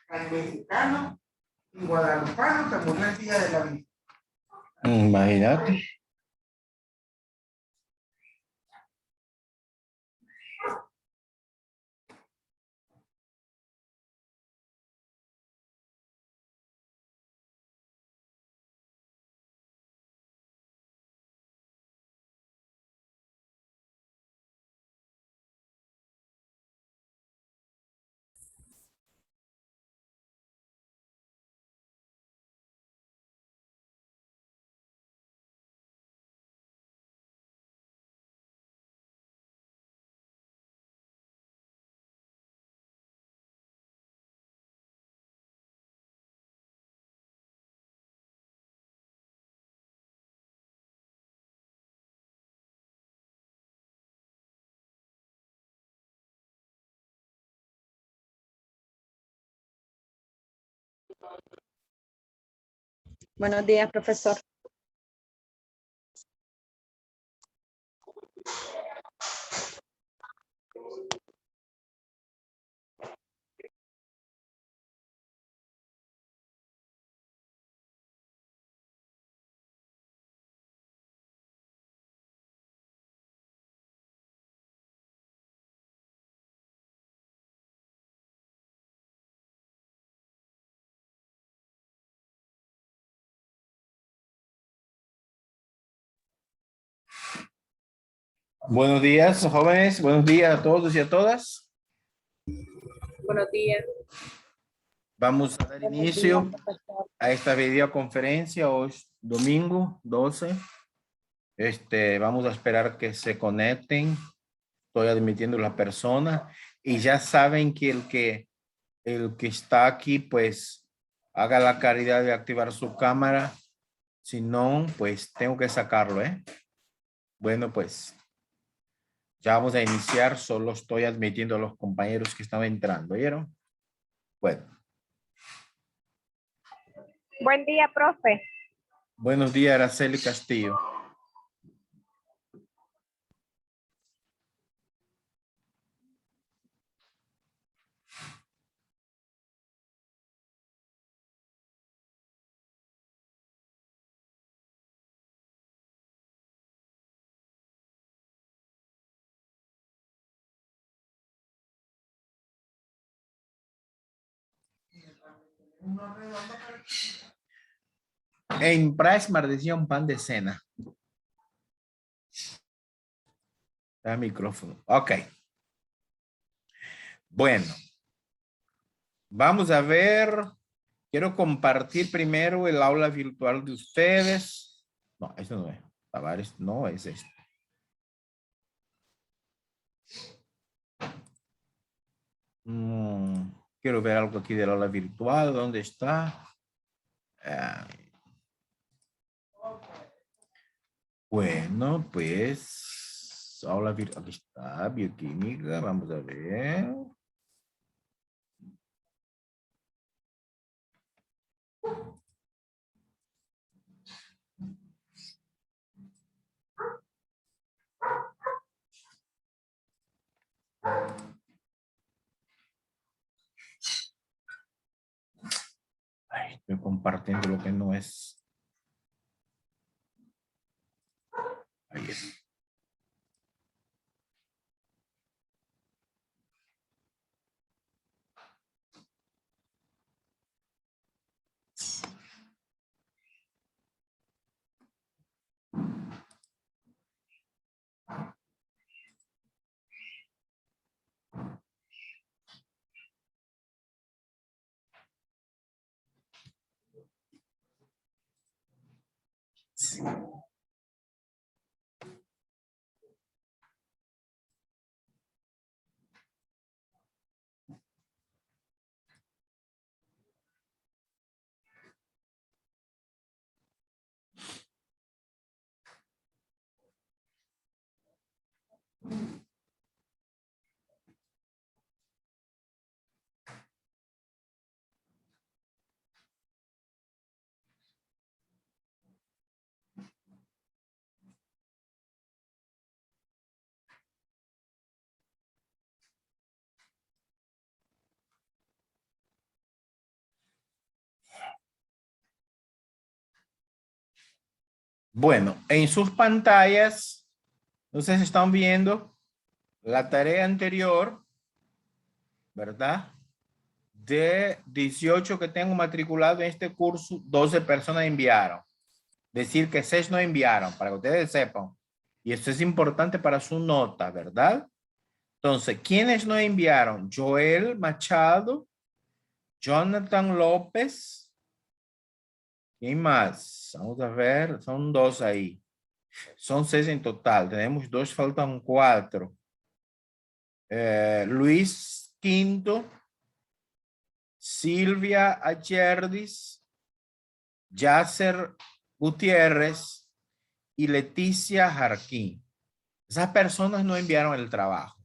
al mexicano y guadalupano se murió el día de la vida. Imagínate. Buenos días, profesor. Buenos días, jóvenes. Buenos días a todos y a todas. Buenos días. Vamos a dar inicio a esta videoconferencia hoy, domingo 12. Vamos a esperar que se conecten. Estoy admitiendo la persona y ya saben que el que está aquí, pues haga la caridad de activar su cámara. Si no, pues tengo que sacarlo, ¿eh? Bueno, pues ya vamos a iniciar. Solo estoy admitiendo a los compañeros que están entrando, ¿oyeron? Bueno. Buen día, profe. Buenos días, Araceli Castillo. En Prasmar decía un pan de cena. El micrófono. Ok. Bueno. Vamos a ver. Quiero compartir primero el aula virtual de ustedes. No, eso no es. Tavares, no es esto. Quiero ver algo aquí del aula virtual. ¿Dónde está? Bueno, pues aula virtual. Aquí está, bioquímica. Vamos a ver. Ay, estoy compartiendo lo que no es. Ahí es. Bueno, en sus pantallas, ustedes están viendo la tarea anterior, ¿verdad? De 18 que tengo matriculado en este curso, 12 personas enviaron. Decir que 6 no enviaron, para que ustedes sepan. Y esto es importante para su nota, ¿verdad? Entonces, ¿quiénes no enviaron? Joel Machado, Jonathan López. ¿Quién más? Vamos a ver, son 2 ahí. Son 6 en total. Tenemos 2, faltan 4. Luis Quinto, Silvia Acherdis, Yasser Gutiérrez y Leticia Jarquín. Esas personas no enviaron el trabajo.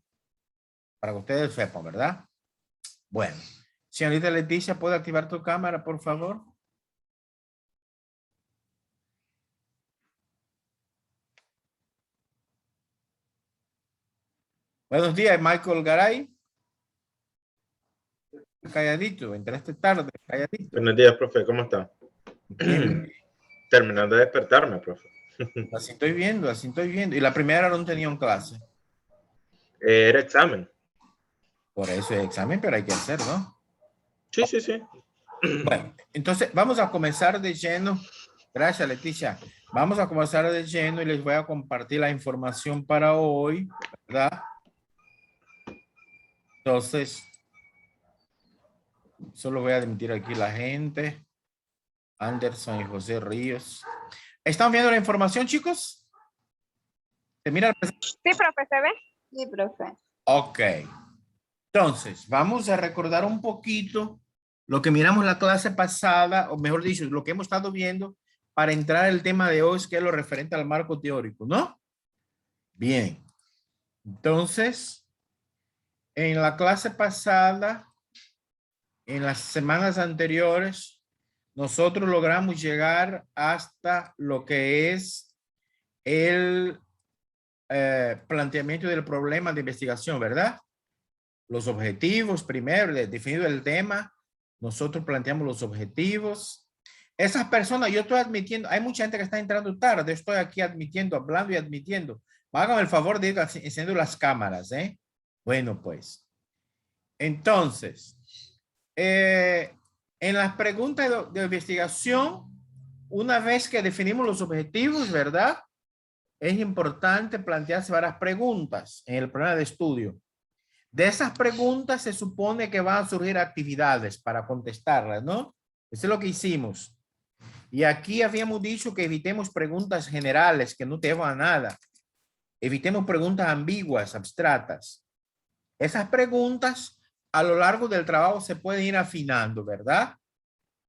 Para que ustedes sepan, ¿verdad? Bueno, señorita Leticia, ¿puede activar tu cámara, por favor? Buenos días, Michael Garay. Calladito, entraste tarde, calladito. Buenos días, profe, ¿cómo está? Bien, Terminando de despertarme, profe. así estoy viendo, así estoy viendo. Y la primera no tenía un clase. Era examen. Por eso es examen, pero hay que hacer, ¿no? Sí, sí, sí. Bueno, entonces vamos a comenzar de lleno. Gracias, Leticia. Vamos a comenzar de lleno y les voy a compartir la información para hoy, ¿verdad? Entonces, solo voy a admitir aquí la gente. Anderson y José Ríos. ¿Están viendo la información, chicos? ¿Se mira? Sí, profe, ¿se ve? Sí, profe. Ok. Entonces, vamos a recordar un poquito lo que miramos la clase pasada, o mejor dicho, lo que hemos estado viendo para entrar al tema de hoy, que es lo referente al marco teórico, ¿no? Bien. Entonces, en la clase pasada, en las semanas anteriores, nosotros logramos llegar hasta lo que es el planteamiento del problema de investigación, ¿verdad? Los objetivos, primero, definido el tema, nosotros planteamos los objetivos. Esas personas, yo estoy admitiendo, hay mucha gente que está entrando tarde, estoy aquí admitiendo, hablando y admitiendo. Háganme el favor de ir encendiendo las cámaras, ¿eh? Bueno, pues. Entonces, en las preguntas de investigación, una vez que definimos los objetivos, ¿verdad? Es importante plantearse varias preguntas en el programa de estudio. De esas preguntas se supone que van a surgir actividades para contestarlas, ¿no? Eso es lo que hicimos. Y aquí habíamos dicho que evitemos preguntas generales que no te llevan a nada. Evitemos preguntas ambiguas, abstractas. Esas preguntas a lo largo del trabajo se pueden ir afinando, ¿verdad?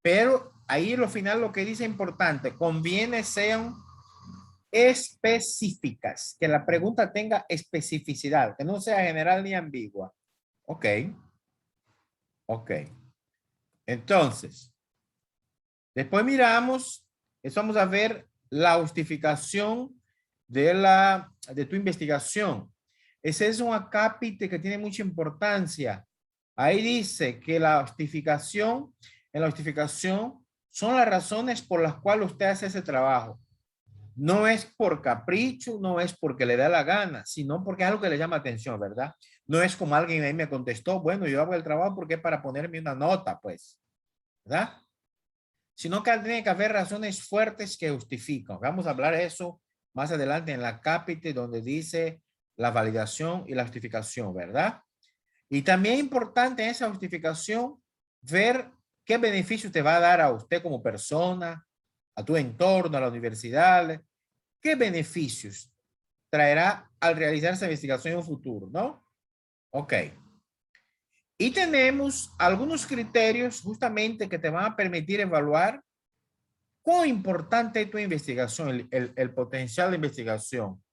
Pero ahí en lo final lo que dice importante, conviene sean específicas, que la pregunta tenga especificidad, que no sea general ni ambigua. Ok. Ok. Entonces, después miramos, vamos a ver la justificación de tu investigación. Ese es un acápite que tiene mucha importancia. Ahí dice que en la justificación son las razones por las cuales usted hace ese trabajo. No es por capricho, no es porque le da la gana, sino porque es algo que le llama atención, ¿verdad? No es como alguien ahí me contestó, bueno, yo hago el trabajo porque es para ponerme una nota, pues, ¿verdad? Sino que tiene que haber razones fuertes que justifican. Vamos a hablar de eso más adelante en la cápite donde dice la validación y la justificación, ¿verdad? Y también es importante en esa justificación ver qué beneficio te va a dar a usted como persona, a tu entorno, a la universidad. ¿Qué beneficios traerá al realizar esa investigación en un futuro, no? Ok. Y tenemos algunos criterios justamente que te van a permitir evaluar cuán importante es tu investigación, el potencial de investigación.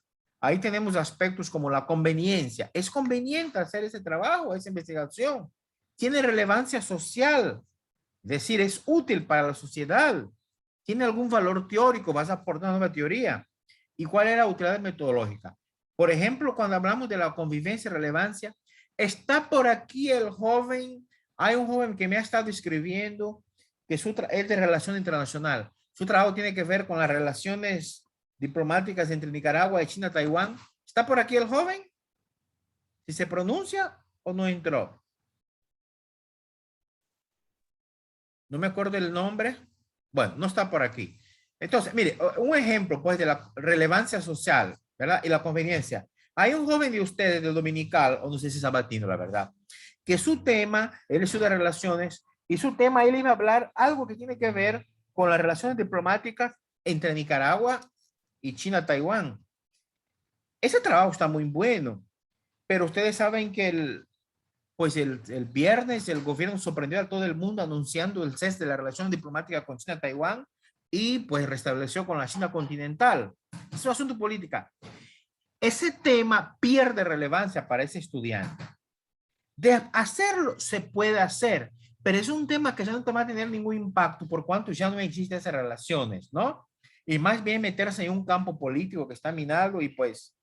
Ahí tenemos aspectos como la conveniencia. ¿Es conveniente hacer ese trabajo, esa investigación? ¿Tiene relevancia social? Es decir, ¿es útil para la sociedad? ¿Tiene algún valor teórico? ¿Vas a aportar una nueva teoría? ¿Y cuál es la utilidad metodológica? Por ejemplo, cuando hablamos de la convivencia y relevancia, está por aquí el joven, hay un joven que me ha estado escribiendo que es de relación internacional. Su trabajo tiene que ver con las relaciones diplomáticas entre Nicaragua y China, Taiwán. ¿Está por aquí el joven? ¿Si se pronuncia o no entró? No me acuerdo el nombre. Bueno, no está por aquí. Entonces, mire, un ejemplo pues de la relevancia social, ¿verdad? Y la conveniencia. Hay un joven de ustedes, del dominical, o no sé si es sabatino, la verdad, que su tema, él estudia relaciones, y su tema, él iba a hablar algo que tiene que ver con las relaciones diplomáticas entre Nicaragua y China, Taiwán. Ese trabajo está muy bueno, pero ustedes saben que el viernes el gobierno sorprendió a todo el mundo anunciando el cese de la relación diplomática con China, Taiwán, y pues restableció con la China continental. Es un asunto político. Ese tema pierde relevancia para ese estudiante. De hacerlo se puede hacer, pero es un tema que ya no te va a tener ningún impacto por cuanto ya no existen esas relaciones, ¿no? Y más bien meterse en un campo político que está minado y pues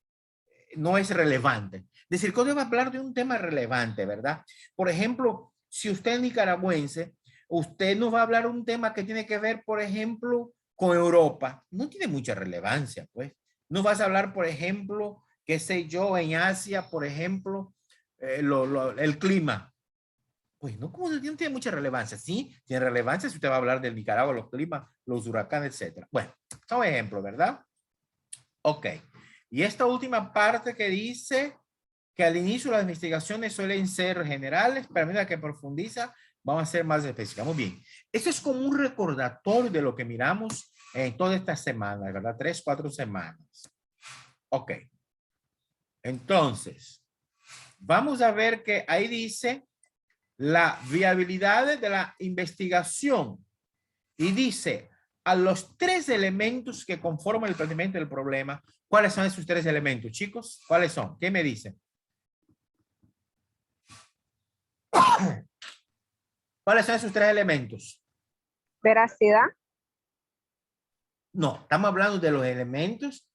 no es relevante. Es decir, ¿cómo va a hablar de un tema relevante, verdad? Por ejemplo, si usted es nicaragüense, usted no va a hablar un tema que tiene que ver, por ejemplo, con Europa. No tiene mucha relevancia, pues. No vas a hablar, por ejemplo, qué sé yo, en Asia, por ejemplo, el clima. Pues no, como no tiene mucha relevancia. Sí, tiene relevancia si usted va a hablar del Nicaragua, los climas, los huracanes, etc. Bueno, son ejemplos, ¿verdad? Ok. Y esta última parte que dice que al inicio las investigaciones suelen ser generales, pero a medida que profundiza, vamos a ser más específicas. Muy bien. Esto es como un recordatorio de lo que miramos en toda esta semana, ¿verdad? 3, 4 semanas. Ok. Entonces, vamos a ver que ahí dice la viabilidad de la investigación y dice a los 3 elementos que conforman el planteamiento del problema. ¿Cuáles son esos 3 elementos, chicos? ¿Cuáles son? ¿Qué me dicen? ¿Cuáles son esos 3 elementos? Veracidad. No, estamos hablando de los elementos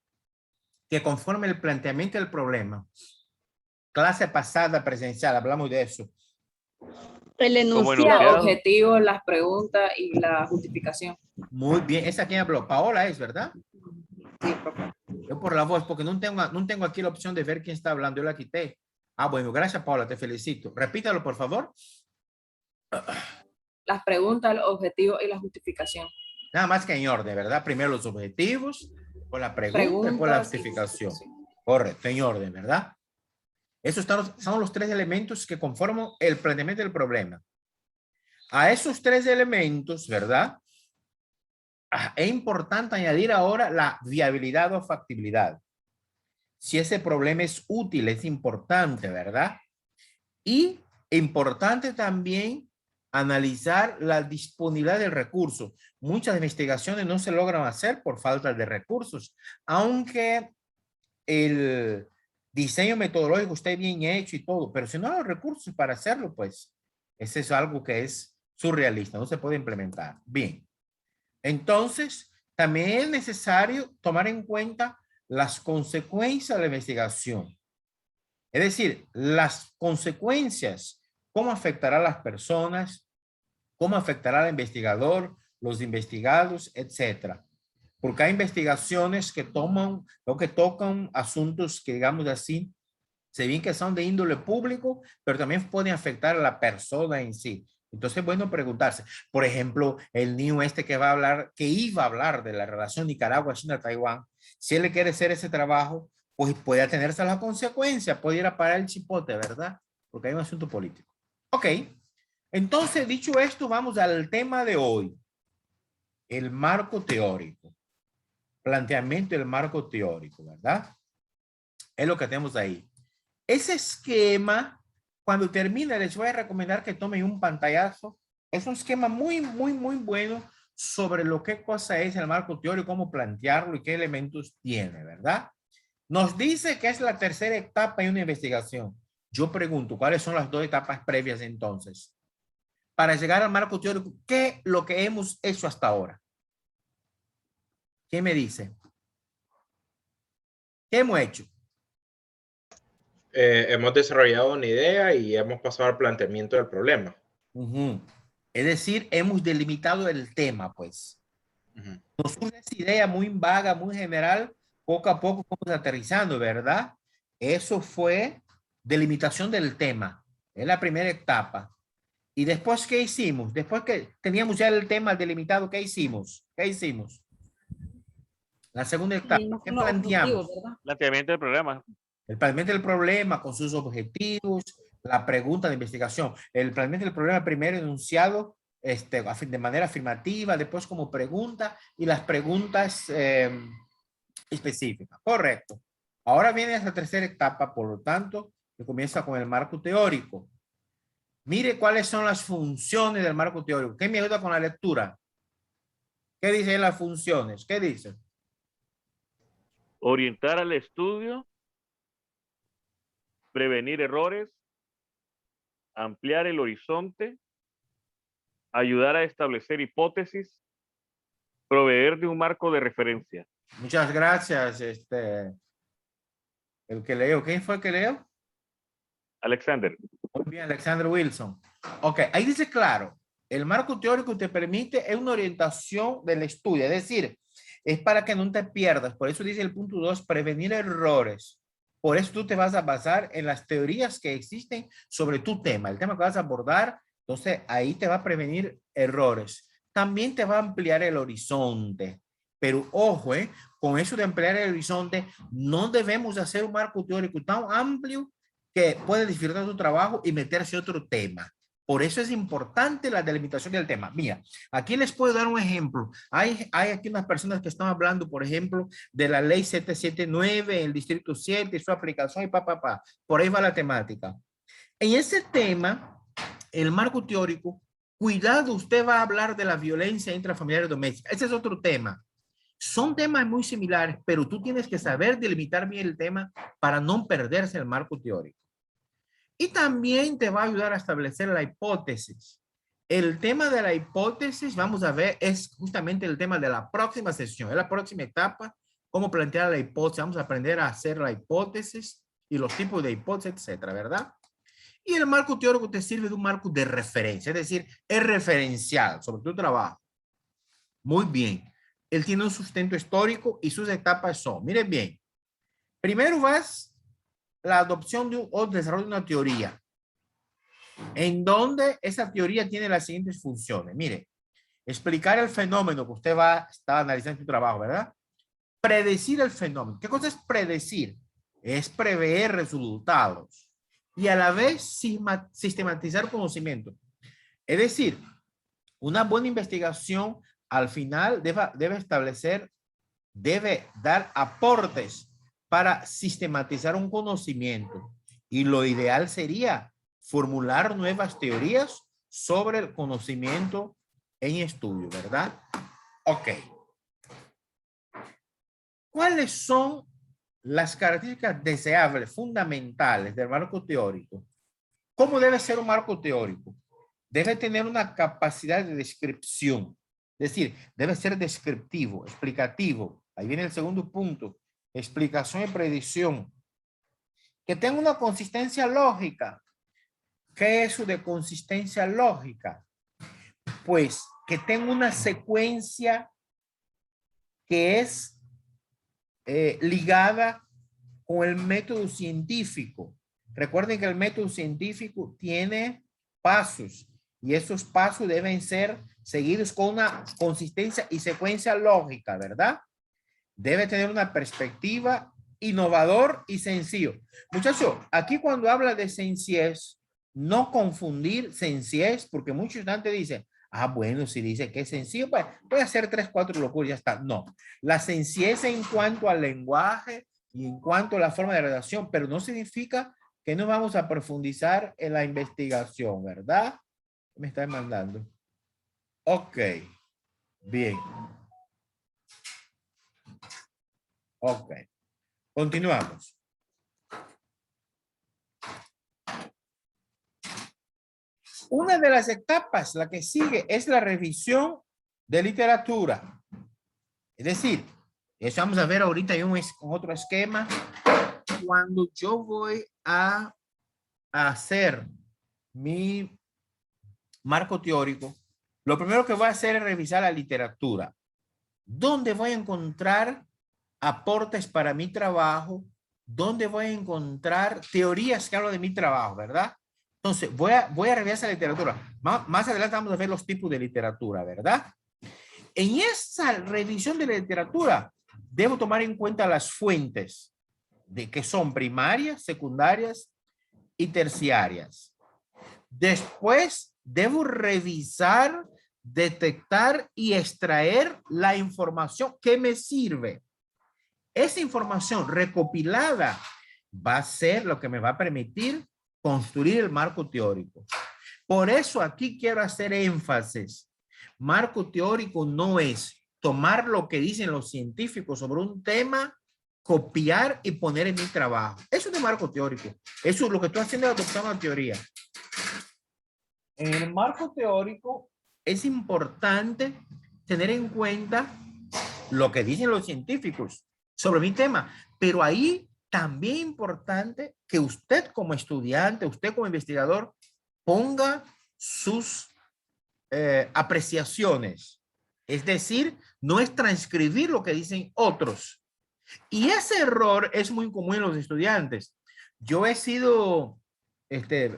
que conforman el planteamiento del problema. Clase pasada presencial, hablamos de eso. El enunciado, objetivo, las preguntas y la justificación. Muy bien, ¿esa quién habló? Paola es, ¿verdad? Sí, profe. Yo por la voz, porque no tengo aquí la opción de ver quién está hablando, yo la quité. Ah, bueno, gracias Paola, te felicito. Repítalo, por favor. Las preguntas, los objetivos y la justificación. Nada más que en orden, ¿verdad? Primero los objetivos, por la pregunta y por la justificación. Correcto, en orden, ¿verdad? Esos son los 3 elementos que conforman el planteamiento del problema. A esos 3 elementos, ¿verdad? Es importante añadir ahora la viabilidad o factibilidad. Si ese problema es útil, es importante, ¿verdad? Y importante también analizar la disponibilidad del recurso. Muchas investigaciones no se logran hacer por falta de recursos, aunque el diseño metodológico esté bien hecho y todo, pero si no hay los recursos para hacerlo, pues ese es algo que es surrealista, no se puede implementar. Bien, entonces también es necesario tomar en cuenta las consecuencias de la investigación. Es decir, las consecuencias, cómo afectará a las personas, cómo afectará al investigador, los investigados, etcétera. Porque hay investigaciones que tocan asuntos que, digamos así, se ven que son de índole público, pero también pueden afectar a la persona en sí. Entonces es bueno preguntarse, por ejemplo, el niño que iba a hablar de la relación Nicaragua-China-Taiwán, si él le quiere hacer ese trabajo, pues puede atenerse a las consecuencias, puede ir a parar el chipote, ¿verdad? Porque hay un asunto político. Ok, entonces dicho esto, vamos al tema de hoy, el marco teórico. Planteamiento del marco teórico, ¿verdad? Es lo que tenemos ahí. Ese esquema, cuando termine, les voy a recomendar que tomen un pantallazo. Es un esquema muy bueno sobre lo que cosa es el marco teórico, cómo plantearlo y qué elementos tiene, ¿verdad? Nos dice que es la tercera etapa en una investigación. Yo pregunto, ¿cuáles son las 2 etapas previas entonces? Para llegar al marco teórico, ¿qué es lo que hemos hecho hasta ahora? ¿Qué me dice? ¿Qué hemos hecho? Hemos desarrollado una idea y hemos pasado al planteamiento del problema. Es decir, hemos delimitado el tema, pues. Ujú. Nos surge esa idea muy vaga, muy general, poco a poco vamos aterrizando, ¿verdad? Eso fue delimitación del tema, es la primera etapa. ¿Y después qué hicimos? Después que teníamos ya el tema delimitado, ¿qué hicimos? ¿Qué hicimos? La segunda etapa, Seguimos ¿qué con los objetivos, planteamos? ¿verdad? Planteamiento del programa. El planteamiento del problema con sus objetivos, la pregunta de investigación. El planteamiento del problema primero enunciado de manera afirmativa, después como pregunta y las preguntas específicas. Correcto. Ahora viene la tercera etapa, por lo tanto, que comienza con el marco teórico. Mire cuáles son las funciones del marco teórico. ¿Qué me ayuda con la lectura? ¿Qué dicen las funciones? ¿Qué dice? Orientar al estudio, prevenir errores, ampliar el horizonte, ayudar a establecer hipótesis, proveer de un marco de referencia. Muchas gracias. El que leo. ¿Quién fue el que leo? Alexander. Muy bien, Alexander Wilson. Ok, ahí dice claro, el marco teórico te permite es una orientación del estudio, es decir, es para que no te pierdas. Por eso dice el punto 2, prevenir errores. Por eso tú te vas a basar en las teorías que existen sobre tu tema, el tema que vas a abordar. Entonces, ahí te va a prevenir errores. También te va a ampliar el horizonte. Pero ojo, con eso de ampliar el horizonte, no debemos hacer un marco teórico tan amplio que puede disfrutar de tu trabajo y meterse a otro tema. Por eso es importante la delimitación del tema. Mira, aquí les puedo dar un ejemplo. Hay aquí unas personas que están hablando, por ejemplo, de la ley 779, el distrito 7, su aplicación y pa. Por ahí va la temática. En ese tema, el marco teórico, cuidado, usted va a hablar de la violencia intrafamiliar y doméstica. Ese es otro tema. Son temas muy similares, pero tú tienes que saber delimitar bien el tema para no perderse el marco teórico. Y también te va a ayudar a establecer la hipótesis. El tema de la hipótesis, vamos a ver, es justamente el tema de la próxima sesión, es la próxima etapa, cómo plantear la hipótesis. Vamos a aprender a hacer la hipótesis y los tipos de hipótesis, etcétera, ¿verdad? Y el marco teórico te sirve de un marco de referencia, es decir, es referencial sobre tu trabajo. Muy bien. Él tiene un sustento histórico y sus etapas son, miren bien, primero vas la adopción de o desarrollo de una teoría, en donde esa teoría tiene las siguientes funciones. Mire, explicar el fenómeno que usted va a estar analizando en su trabajo, ¿verdad? Predecir el fenómeno. ¿Qué cosa es predecir? Es prever resultados y a la vez sistematizar conocimiento. Es decir, una buena investigación al final debe establecer, debe dar aportes para sistematizar un conocimiento. Y lo ideal sería formular nuevas teorías sobre el conocimiento en estudio, ¿verdad? Ok. ¿Cuáles son las características deseables, fundamentales del marco teórico? ¿Cómo debe ser un marco teórico? Debe tener una capacidad de descripción. Es decir, debe ser descriptivo, explicativo. Ahí viene el segundo punto. Explicación y predicción. Que tenga una consistencia lógica. ¿Qué es eso de consistencia lógica? Pues que tenga una secuencia que es ligada con el método científico. Recuerden que el método científico tiene pasos y esos pasos deben ser seguidos con una consistencia y secuencia lógica, ¿verdad? Debe tener una perspectiva innovador y sencillo. Muchachos, aquí cuando habla de sencillez, no confundir sencillez, porque muchos estudiantes dicen, ah, bueno, si dice que es sencillo, pues voy a hacer 3, 4 locuras y ya está. No, la sencillez en cuanto al lenguaje y en cuanto a la forma de redacción, pero no significa que no vamos a profundizar en la investigación, ¿verdad? Me están mandando. Ok, bien. Ok, continuamos. Una de las etapas, la que sigue, es la revisión de literatura. Es decir, eso vamos a ver ahorita en otro esquema. Cuando yo voy a hacer mi marco teórico, lo primero que voy a hacer es revisar la literatura. ¿Dónde voy a encontrar aportes para mi trabajo? ¿Dónde voy a encontrar teorías que hablan de mi trabajo, verdad? Entonces, voy a revisar la literatura. Más adelante vamos a ver los tipos de literatura, ¿verdad? En esa revisión de la literatura, debo tomar en cuenta las fuentes de que son primarias, secundarias y terciarias. Después, debo revisar, detectar y extraer la información que me sirve. Esa información recopilada va a ser lo que me va a permitir construir el marco teórico. Por eso aquí quiero hacer énfasis. Marco teórico no es tomar lo que dicen los científicos sobre un tema, copiar y poner en mi trabajo. Eso es de marco teórico. Eso es lo que estoy haciendo, adoptando la teoría. En el marco teórico es importante tener en cuenta lo que dicen los científicos sobre mi tema, pero ahí también es importante que usted como estudiante, usted como investigador, ponga sus apreciaciones. Es decir, no es transcribir lo que dicen otros. Y ese error es muy común en los estudiantes. Yo he sido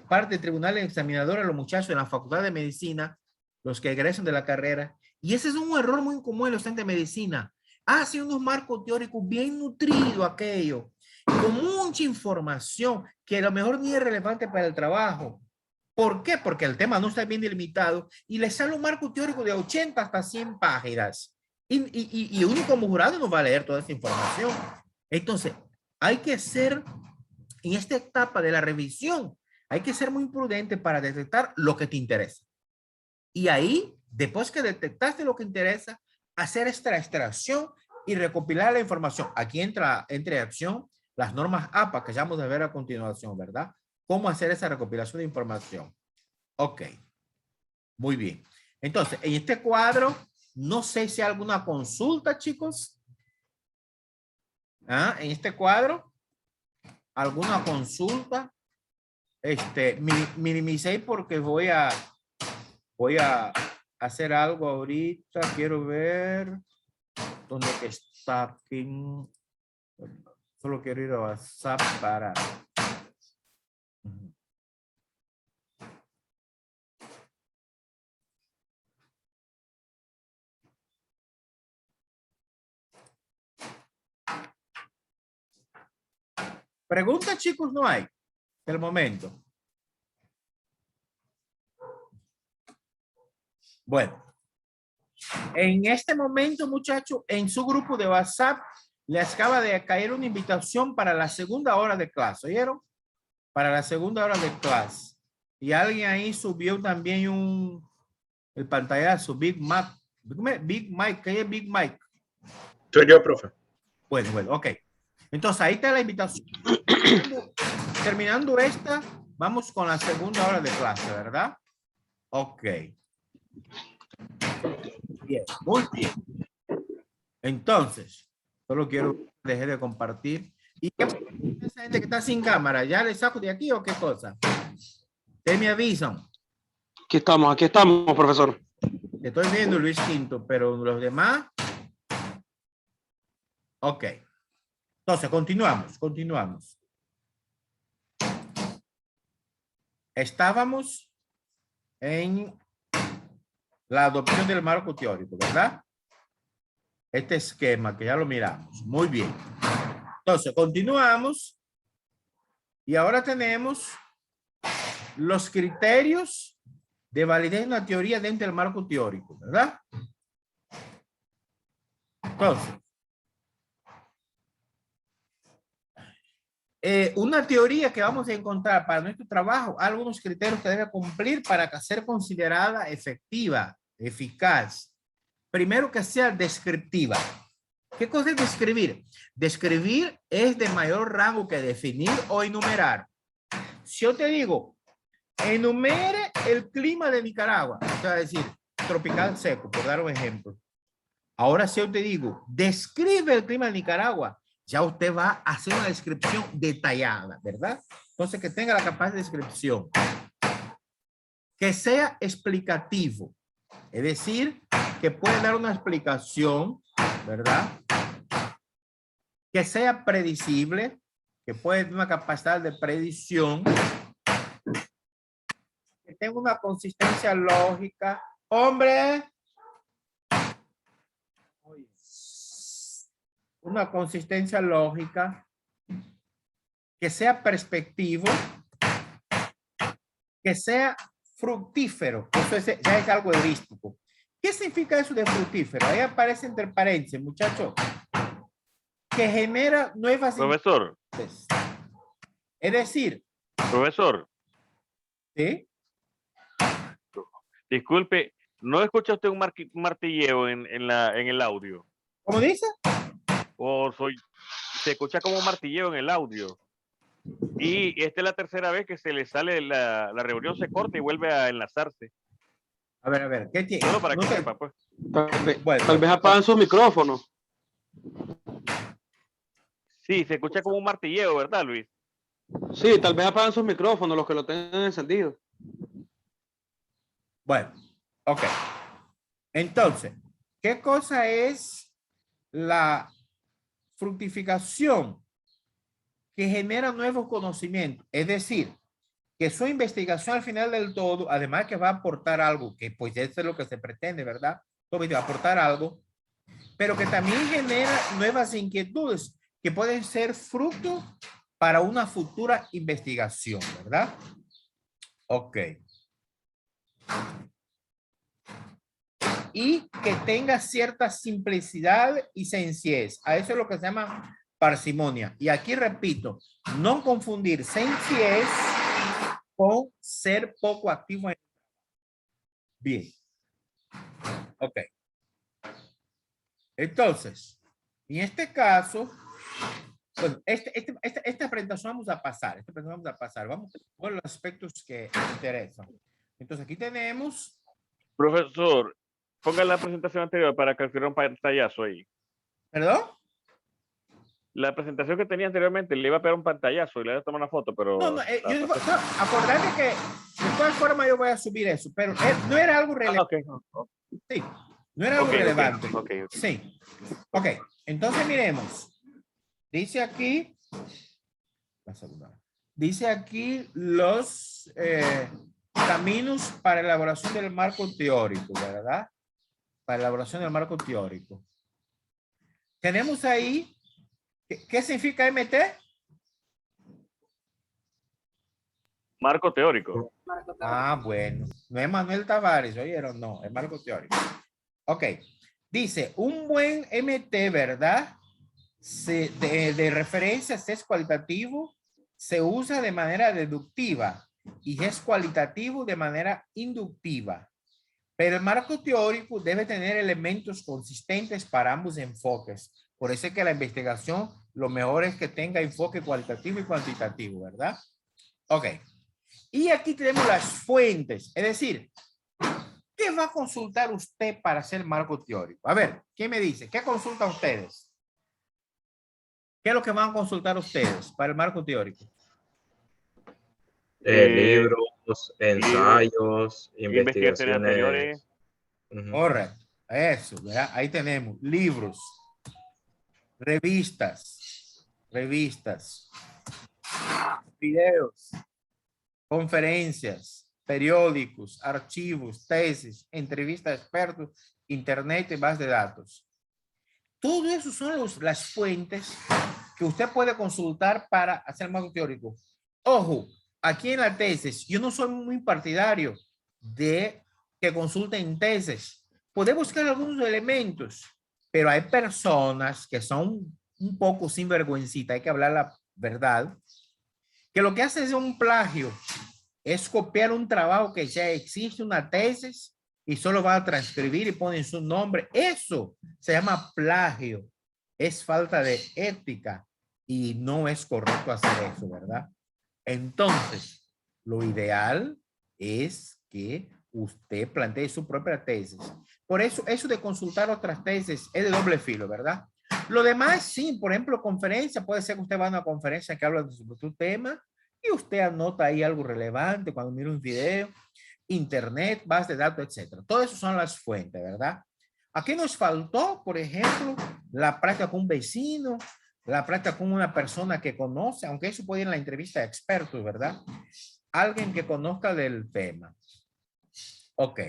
parte del tribunal examinador a los muchachos en la Facultad de Medicina, los que egresan de la carrera, y ese es un error muy común en los estudiantes de medicina. Hace unos marcos teóricos bien nutridos aquello, con mucha información que a lo mejor ni es relevante para el trabajo. ¿Por qué? Porque el tema no está bien delimitado y le sale un marco teórico de 80 hasta 100 páginas. Y uno como jurado no va a leer toda esa información. Entonces, hay que ser, en esta etapa de la revisión, hay que ser muy prudente para detectar lo que te interesa. Y ahí, después que detectaste lo que interesa, hacer esta extracción y recopilar la información. Aquí entra en acción las normas APA que ya vamos a ver a continuación, ¿verdad? Cómo hacer esa recopilación de información. Ok. Muy bien. Entonces, en este cuadro, no sé si hay alguna consulta, chicos. En este cuadro, alguna consulta. Minimicé porque voy a hacer algo ahorita. Quiero ver dónde está aquí. Solo quiero ir a WhatsApp para... Preguntas, chicos, no hay. Del momento. Bueno. En este momento, muchachos, en su grupo de WhatsApp les acaba de caer una invitación para la segunda hora de clase. ¿Oyeron? Para la segunda hora de clase. Y alguien ahí subió también el pantallazo, Big Mac. Big Mike, ¿qué es Big Mike? Soy yo, profe. Bueno, ok. Entonces ahí está la invitación. Terminando esta, vamos con la segunda hora de clase, ¿verdad? Ok. Bien, muy bien. Entonces, solo quiero dejar de compartir. ¿Y qué pasa con esa gente que está sin cámara? ¿Ya le saco de aquí o qué cosa? Ustedes me avisan. Aquí estamos, profesor. Te estoy viendo, Luis Quinto, pero los demás... Ok. Entonces, continuamos. Estábamos en la adopción del marco teórico, ¿verdad? Este esquema que ya lo miramos. Muy bien. Entonces, continuamos. Y ahora tenemos los criterios de validez de una teoría dentro del marco teórico, ¿verdad? Entonces, una teoría que vamos a encontrar para nuestro trabajo, algunos criterios que debe cumplir para ser considerada efectiva, eficaz. Primero, que sea descriptiva. ¿Qué cosa es describir? Describir es de mayor rango que definir o enumerar. Si yo te digo, enumere el clima de Nicaragua, o sea, decir, tropical seco, por dar un ejemplo. Ahora si yo te digo, describe el clima de Nicaragua, ya usted va a hacer una descripción detallada, ¿verdad? Entonces, que tenga la capacidad de descripción. Que sea explicativo. Es decir, que puede dar una explicación, ¿verdad? Que sea predecible, que puede tener una capacidad de predicción, que tenga una consistencia lógica. ¡Hombre! Una consistencia lógica, que sea perspectivo, que sea fructífero. Eso ya es algo heurístico. ¿Qué significa eso de fructífero? Ahí aparece entre paréntesis, muchachos, que genera nuevas... Profesor. Es decir... Profesor. ¿Sí? Disculpe, ¿no escucha usted un martilleo en el audio? ¿Cómo dice? Se escucha como un martilleo en el audio. Y esta es la tercera vez que se le sale la reunión, se corta y vuelve a enlazarse. A ver, ¿qué tiene? Solo para que sepa, pues. Tal vez apagan sus micrófonos. Sí, se escucha como un martilleo, ¿verdad, Luis? Sí, tal vez apagan sus micrófonos, los que lo tengan encendidos. Bueno, ok. Entonces, ¿qué cosa es la fructificación? Que genera nuevos conocimientos. Es decir, que su investigación al final del todo, además que va a aportar algo, que pues eso es lo que se pretende, ¿verdad? Va a aportar algo, pero que también genera nuevas inquietudes que pueden ser fruto para una futura investigación, ¿verdad? Ok. Y que tenga cierta simplicidad y sencillez. A eso es lo que se llama parsimonia. Y aquí repito, no confundir sencillez con ser poco activo. Bien. Ok. Entonces, en este caso, bueno, esta presentación vamos a pasar. Vamos por los aspectos que interesan. Entonces, aquí tenemos... Profesor, ponga la presentación anterior para calcular un pantallazo ahí. ¿Perdón? La presentación que tenía anteriormente le iba a pegar un pantallazo y le iba a tomar una foto, pero... Acordate que de todas formas yo voy a subir eso, pero no era algo relevante. Sí, no era algo relevante. Okay. Sí. Ok, entonces miremos. Dice aquí los caminos para elaboración del marco teórico, ¿verdad? Para elaboración del marco teórico. Tenemos ahí, ¿qué significa MT? Marco teórico. Ah, bueno. No es Manuel Tavares, ¿oyeron? No, es marco teórico. Ok. Dice, un buen MT, ¿verdad? De referencias es cualitativo, se usa de manera deductiva y es cualitativo de manera inductiva. Pero el marco teórico debe tener elementos consistentes para ambos enfoques. Por eso es que la investigación, lo mejor es que tenga enfoque cualitativo y cuantitativo, ¿verdad? Ok. Y aquí tenemos las fuentes. Es decir, ¿qué va a consultar usted para hacer marco teórico? A ver, ¿quién me dice? ¿Qué consultan ustedes? ¿Qué es lo que van a consultar ustedes para el marco teórico? Libros, ensayos, investigaciones anteriores. Correcto. Eso, ¿verdad? Ahí tenemos libros, revistas, videos, conferencias, periódicos, archivos, tesis, entrevistas a expertos, internet y bases de datos. Todo eso son las fuentes que usted puede consultar para hacer marco teórico. Ojo, aquí en la tesis, yo no soy muy partidario de que consulten tesis. Puede buscar algunos elementos, pero hay personas que son un poco sinvergüencita, hay que hablar la verdad, que lo que hace es un plagio, es copiar un trabajo que ya existe, una tesis, y solo va a transcribir y ponen su nombre. Eso se llama plagio. Es falta de ética y no es correcto hacer eso, ¿verdad? Entonces, lo ideal es que usted plantee su propia tesis. Por eso, eso de consultar otras tesis es de doble filo, ¿verdad? Lo demás, sí, por ejemplo, conferencia, puede ser que usted va a una conferencia que habla de su tema y usted anota ahí algo relevante cuando mira un video. internet, bases de datos, etcétera. Todo eso son las fuentes, ¿verdad? Aquí nos faltó, por ejemplo, la práctica con un vecino, la práctica con una persona que conoce, aunque eso puede ir en la entrevista de expertos, ¿verdad? Alguien que conozca del tema. Ok.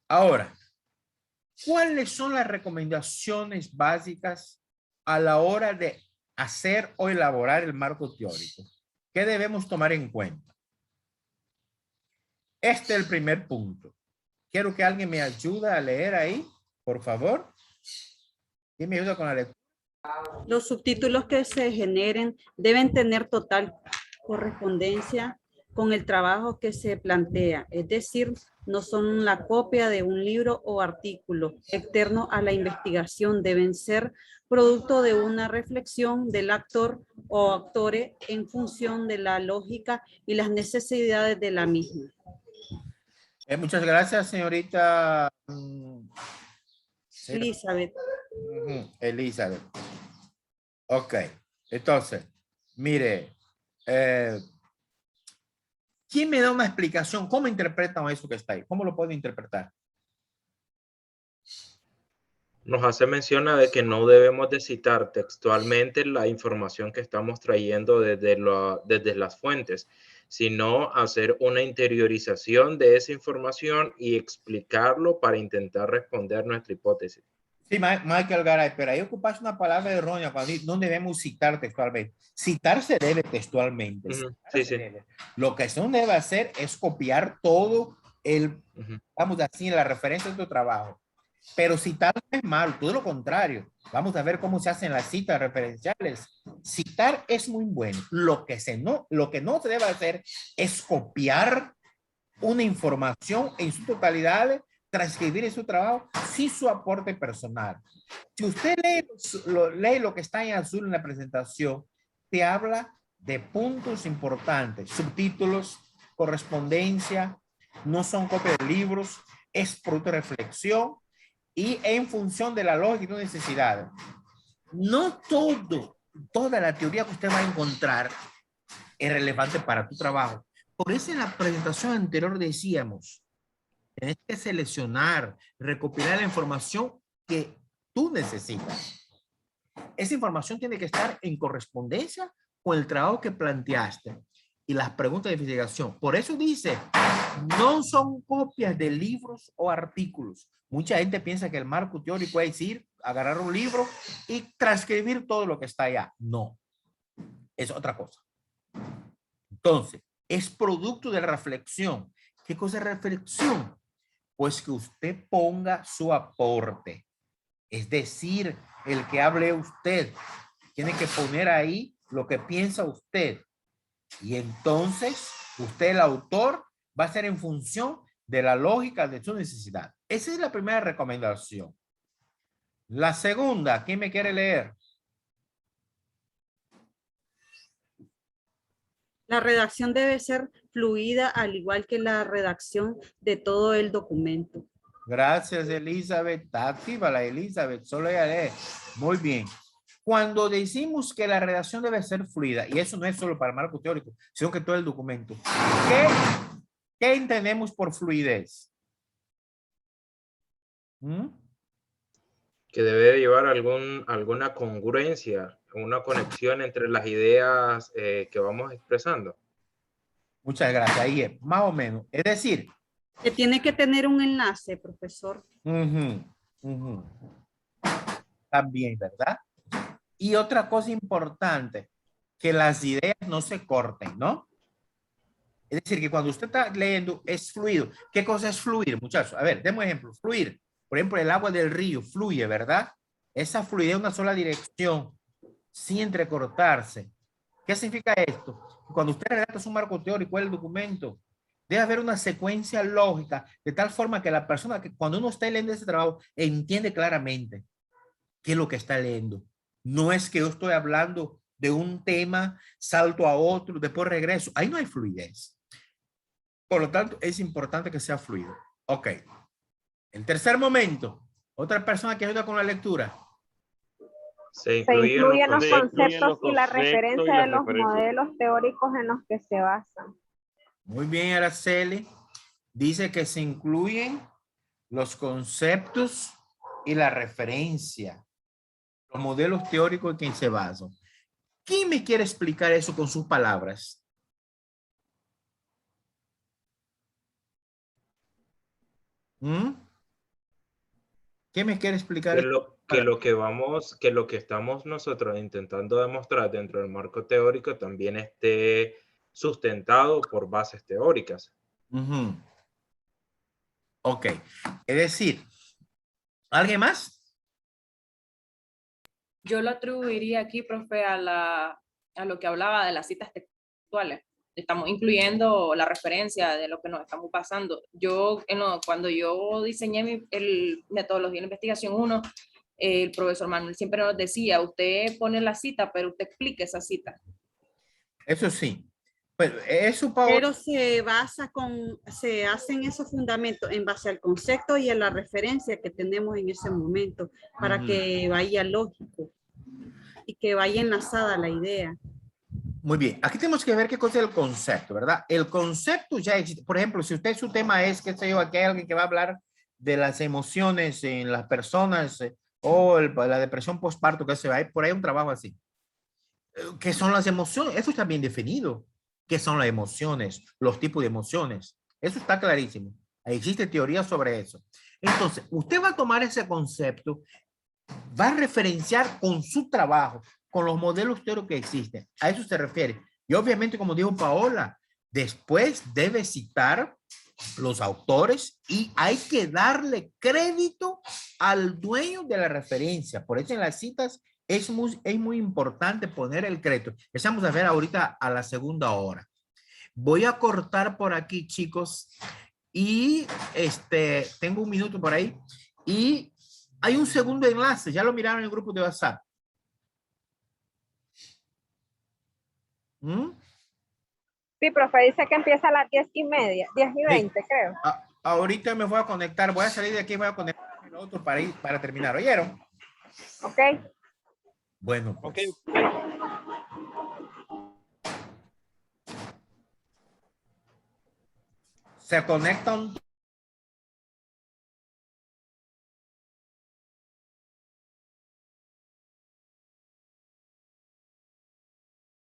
Ahora, ¿cuáles son las recomendaciones básicas a la hora de hacer o elaborar el marco teórico? ¿Qué debemos tomar en cuenta? Este es el primer punto. Quiero que alguien me ayude a leer ahí, por favor. ¿Quién me ayuda con la lectura? Los subtítulos que se generen deben tener total correspondencia con el trabajo que se plantea, es decir, no son la copia de un libro o artículo externo a la investigación, deben ser producto de una reflexión del actor o actores en función de la lógica y las necesidades de la misma. Muchas gracias, señorita Elizabeth. Elizabeth. Ok, entonces, mire, ¿quién me da una explicación? ¿Cómo interpretan eso que está ahí? ¿Cómo lo pueden interpretar? Nos hace mención de que no debemos de citar textualmente la información que estamos trayendo desde las fuentes, sino hacer una interiorización de esa información y explicarlo para intentar responder nuestra hipótesis. Sí, Michael Garay, pero ahí ocupas una palabra errónea cuando no debemos citar textualmente. Citar se debe textualmente. Sí, sí. Lo que no debe hacer es copiar todo vamos a decir, la referencia de tu trabajo. Pero citar no es malo, todo lo contrario. Vamos a ver cómo se hacen las citas referenciales. Citar es muy bueno. Lo que no se debe hacer es copiar una información en su totalidad, transcribir en su trabajo sin su aporte personal. Si usted lee lo que está en azul en la presentación, te habla de puntos importantes, subtítulos, correspondencia, no son copias de libros, es producto de reflexión y en función de la lógica y tus necesidades. No toda la teoría que usted va a encontrar es relevante para tu trabajo. Por eso en la presentación anterior decíamos, tienes que seleccionar, recopilar la información que tú necesitas. Esa información tiene que estar en correspondencia con el trabajo que planteaste y las preguntas de investigación. Por eso dice, no son copias de libros o artículos. Mucha gente piensa que el marco teórico es decir, agarrar un libro y transcribir todo lo que está allá. No, es otra cosa. Entonces, es producto de la reflexión. ¿Qué cosa es reflexión? Pues que usted ponga su aporte. Es decir, el que hable usted tiene que poner ahí lo que piensa usted. Y entonces, usted, el autor, va a ser en función de la lógica de su necesidad. Esa es la primera recomendación. La segunda, ¿quién me quiere leer? La redacción debe ser fluida, al igual que la redacción de todo el documento. Gracias, Elizabeth. Está activa la Elizabeth, solo ella lee. Muy bien. Cuando decimos que la redacción debe ser fluida, y eso no es solo para el marco teórico, sino que todo el documento, ¿qué entendemos por fluidez? Que debe llevar alguna congruencia, una conexión entre las ideas que vamos expresando. Muchas gracias. Ahí es, más o menos. Es decir, que tiene que tener un enlace, profesor. También, ¿verdad? Y otra cosa importante, que las ideas no se corten, ¿no? Es decir, que cuando usted está leyendo es fluido. ¿Qué cosa es fluir, muchachos? A ver, demos ejemplo. Fluir. Por ejemplo, el agua del río fluye, ¿verdad? Esa fluidez es una sola dirección, sin entrecortarse. ¿Qué significa esto? Cuando usted redacta su marco teórico del documento, debe haber una secuencia lógica, de tal forma que la persona, que cuando uno está leyendo ese trabajo, entiende claramente qué es lo que está leyendo. No es que yo estoy hablando de un tema, salto a otro, después regreso. Ahí no hay fluidez. Por lo tanto, es importante que sea fluido. Ok. El tercer momento, otra persona que ayuda con la lectura. Se incluyen los conceptos y la referencia de los modelos teóricos en los que se basan. Muy bien, Araceli. Dice que se incluyen los conceptos y la referencia, los modelos teóricos en que se basan. ¿Quién me quiere explicar eso con sus palabras? ¿Quién me quiere explicar eso? Que lo que estamos nosotros intentando demostrar dentro del marco teórico también esté sustentado por bases teóricas. Ok, es decir, ¿alguien más? Yo lo atribuiría aquí, profe, a lo que hablaba de las citas textuales. Estamos incluyendo la referencia de lo que nos estamos pasando. Cuando yo diseñé el metodología de investigación 1, el profesor Manuel siempre nos decía, usted pone la cita, pero usted explique esa cita. Eso sí. Pero se hacen esos fundamentos en base al concepto y a la referencia que tenemos en ese momento para que vaya lógico y que vaya enlazada la idea. Muy bien, aquí tenemos que ver qué cosa es el concepto, ¿verdad? El concepto ya existe. Por ejemplo, si su tema es, qué sé yo, aquí hay alguien que va a hablar de las emociones en las personas o la depresión postparto, que se va, por ahí un trabajo así. ¿Qué son las emociones? Eso está bien definido. ¿Qué son las emociones? Los tipos de emociones. Eso está clarísimo. Existe teoría sobre eso. Entonces, usted va a tomar ese concepto, va a referenciar con su trabajo, con los modelos teóricos que existen. A eso se refiere. Y obviamente, como dijo Paola, después debe citar los autores y hay que darle crédito al dueño de la referencia. Por eso en las citas es muy importante poner el crédito. Empezamos a ver ahorita a la segunda hora. Voy a cortar por aquí, chicos, y tengo un minuto por ahí y hay un segundo enlace. Ya lo miraron en el grupo de WhatsApp. Sí, profe, dice que empieza a las 10:30, 10:20, sí. Creo. Ahorita me voy a conectar, voy a salir de aquí y voy a conectar el otro para terminar. ¿Oyeron? Ok. Bueno, pues. Okay. Se conectan